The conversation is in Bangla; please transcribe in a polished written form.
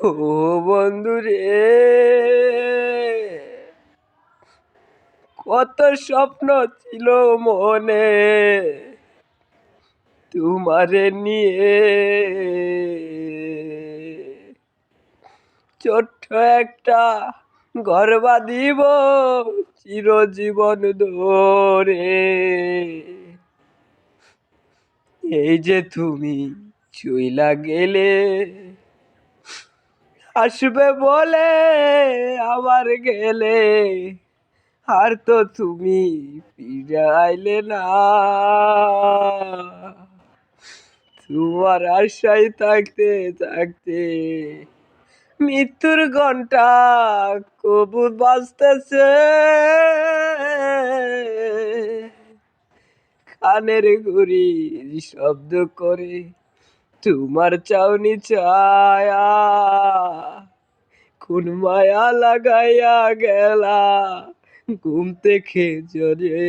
ও বন্ধু রে, কত স্বপ্ন ছিল মনে তোমারে নিয়ে। ছোট্ট একটা ঘর বাঁধিব চিরজীবন ধরে। এই যে তুমি চইলা গেলে, আসবে বলে আবার গেলে, আর তো তুমি ফিরে আইলে না। তোমার আশায় থাকতে থাকতে মৃত্যুর ঘন্টা কবু বাজতেছে, কানের ঘুড়ি শব্দ করে তোমার চাউনি ছায়া। কোন মায়া লাগাইয়া গেলা ঘুম থেকে জরে।